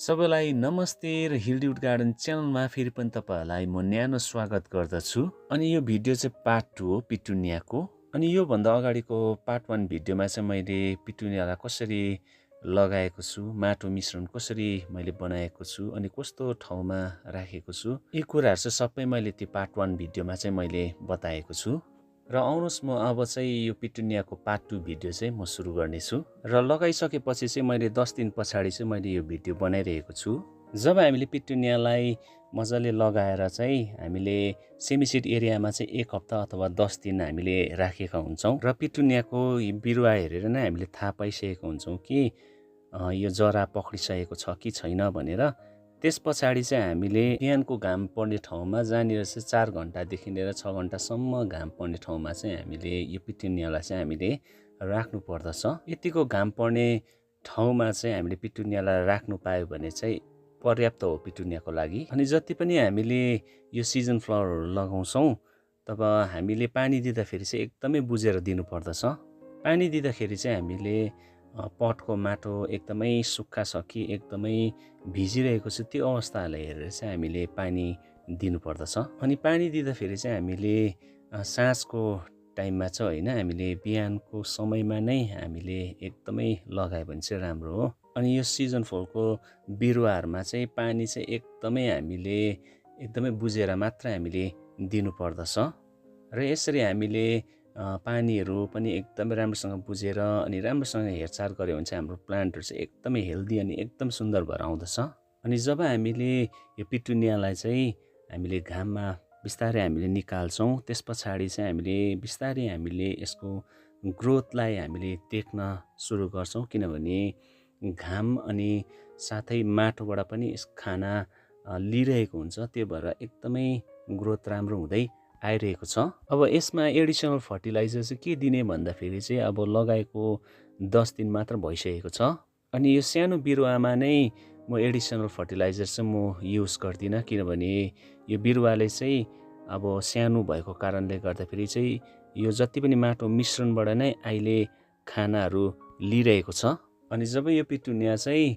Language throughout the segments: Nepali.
सबैलाई नमस्ते र हिलड्युड गार्डन च्यानलमा फेरि पनि तपाईहरुलाई म न्यानो स्वागत गर्दछु। अनि यो भिडियो चाहिँ पार्ट 2 हो पिटुनियाको। अनि यो भन्दा अगाडिको पार्ट 1 भिडियोमा चाहिँ मैले पिटुनियालाई कसरी लगाएको छु, माटो मिश्रण कसरी मैले बनाएको छु अनि कस्तो ठाउँमा राखेको छु, यी कुराहरु चाहिँ सबै मैले त्यो पार्ट 1 भिडियोमा चाहिँ मैले बताएको छु। र आउनुस् म अब चाहिँ यो पिटुनियाको पार्ट 2 भिडियो चाहिँ म सुरु गर्नेछु। र लगाइसकेपछि चाहिँ मैले 10 दिन पछाडि चाहिँ मैले यो भिडियो बनाइरहेको छु। जब हामीले पिटुनियालाई मजाले लगाएर चाहिँ हामीले सेमिसिड एरियामा चाहिँ 1 हप्ता अथवा 10 दिन हामीले राखेका हुन्छौं र पिटुनियाको बिरुवा हेरेर नै हामीले थाहा पाइसकेको हुन्छौं कि यो जरा पक्रिसकेको छ कि छैन भनेर। त्यस पछाडि चाहिँ हामीले बिहानको घाम पर्ने ठाउँमा जहाँनिर चाहिँ 4 घण्टादेखि लिएर 6 घण्टासम्म घाम पर्ने ठाउँमा चाहिँ हामीले यो पिटुनियालाई चाहिँ हामीले राख्नु पर्दछ। यतिको घाम पर्ने ठाउँमा चाहिँ हामीले पिटुनियालाई राख्नु पायो भने चाहिँ पर्याप्त हो पिटुनियाको लागि। अनि जति पनि हामीले यो सिजन फ्लावरहरु लगाउँछौं तब हामीले पानी दिँदाखेरि चाहिँ एकदमै बुझेर दिनु पर्दछ। पानी दिँदाखेरि चाहिँ हामीले पटको माटो एकदमै सुक्खा छ कि एकदमै भिजिरहेको छ त्यो अवस्थालाई हेरेर चाहिँ हामीले पानी दिनु पर्दछ। अनि पानी दिँदाखेरि चाहिँ हामीले साँझको टाइममा चाहिँ हैन, हामीले बिहानको समयमा नै हामीले एकदमै लगायो भने चाहिँ राम्रो हो। अनि यो सिजन फलको बिरुवाहरुमा चाहिँ पानी चाहिँ एकदमै हामीले एकदमै बुझेर मात्र हामीले दिनु पर्दछ। र यसरी हामीले पानीहरु पनि एकदमै राम्रोसँग बुझेर अनि राम्रोसँग हेरचाह गर्यो भने चाहिँ हाम्रो प्लान्टहरु चाहिँ एकदमै हेल्दी अनि एकदम सुन्दर भएर आउँदछ। अनि जब हामीले यो पिटुनियालाई चाहिँ हामीले घाममा बिस्तारै हामीले निकाल्छौं, त्यसपछि चाहिँ हामीले बिस्तारै हामीले यसको ग्रोथलाई हामीले देख्न सुरु गर्छौं, किनभने घाम अनि साथै माटोबाट पनि यस खाना लिइरहेको हुन्छ। त्यो भएर एकदमै ग्रोथ राम्रो हुँदै आइरहेको छ। अब यसमा एडिसनल फर्टिलाइजर चाहिँ के दिने भन्दाखेरि चाहिँ अब लगाएको 10 दिन मात्र भइसकेको छ। अनि यो सानो बिरुवामा नै म एडिसनल फर्टिलाइजर चाहिँ म युज गर्दिन, किनभने यो बिरुवाले चाहिँ अब सानो भएको कारणले गर्दाखेरि चाहिँ यो जति पनि माटो मिश्रणबाट नै अहिले खानाहरू लिइरहेको छ। अनि जब यो पिटुनिया चाहिँ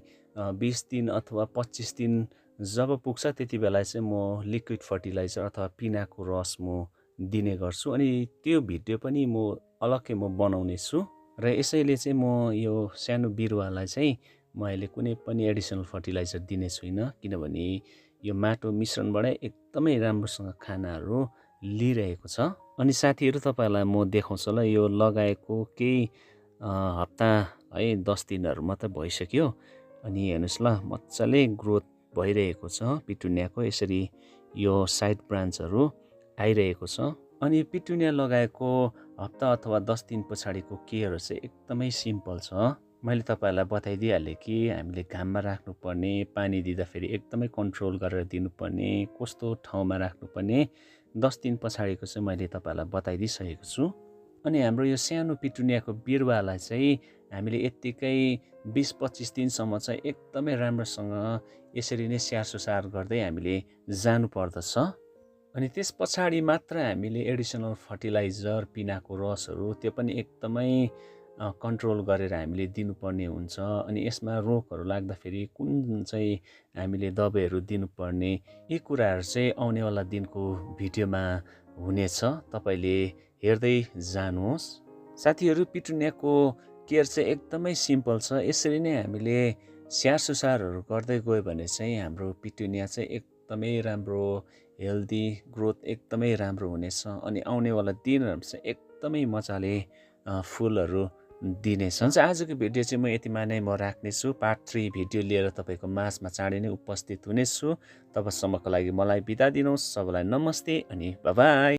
20 दिन अथवा 25 दिन जब पुग्छ त्यति बेला चाहिँ म लिक्विड फर्टिलाइजर अथवा पिनाको रस म दिने गर्छु। अनि त्यो भिडियो पनि म अलग्गै म बनाउने छु। र यसैले चाहिँ म यो सानो बिरुवालाई चाहिँ म अहिले कुनै पनि एडिसनल फर्टिलाइजर दिने छुइन, किनभने यो माटो मिश्रणबाट एकदमै राम्रोसँग खानाहरू लिइरहेको छ। अनि साथीहरु तपाईहरुलाई म देखाउँछु ल, यो लगाएको केही हप्ता है 10 दिनहरु मात्र भइसक्यो। अनि हेर्नुस् ल, मज्जाले ग्रोथ भइरहेको छ पिटुनियाको। यसरी यो साइड ब्रान्चहरु आइरहेको छ। अनि पिटुनिया लगाएको हप्ता अथवा 10 दिन पछाडिको केयरहरु चाहिँ एकदमै सिम्पल छ। मैले तपाईहरुलाई बताइदिहाले कि हामीले घाममा राख्नुपर्ने, पानी दिँदाखेरि एकदमै कन्ट्रोल गरेर दिनुपर्ने, कस्तो ठाउँमा राख्नुपर्ने 10 दिन पछाडिको चाहिँ मैले तपाईहरुलाई बताइदिसकेको छु। अनि हाम्रो यो सानो पिटुनियाको बिरुवालाई चाहिँ हामीले यतिकै 20-25 दिनसम्म चाहिँ एकदमै राम्रोसँग यसरी नै स्याहारसुसार गर्दै हामीले जानु पर्दछ। अनि त्यस पछाडि मात्र हामीले एडिसनल फर्टिलाइजर, पिनाको रसहरु त्यो पनि एकदमै कन्ट्रोल गरेर हामीले दिनुपर्ने हुन्छ। अनि यसमा रोगहरु लाग्दाखेरि कुन चाहिँ हामीले दबाईहरु दिनुपर्ने, यी कुराहरु चाहिँ आउनेवाला दिनको भिडियोमा हुनेछ, तपाईले हेर्दै जानुहोस्। साथीहरु, पिटुनियाको केयर चाहिँ एकदमै सिम्पल छ। यसरी नै हामीले स्याहारसुसारहरु गर्दै गयो भने चाहिँ हाम्रो पिटुनिया चाहिँ एकदमै राम्रो हेल्दी ग्रोथ एकदमै राम्रो हुनेछ। अनि आउनेवाला दिनहरु चाहिँ एकदमै मजाले फुलहरु दिनेछ। हुन्छ, आजको भिडियो चाहिँ म यतिमा नै म राख्नेछु। पार्ट 3 भिडियो लिएर तपाईको माझमा चाँडै नै उपस्थित हुनेछु। तबसम्मको लागि मलाई बिदा दिनुहोस्। सबैलाई नमस्ते अनि बाइ बाइ।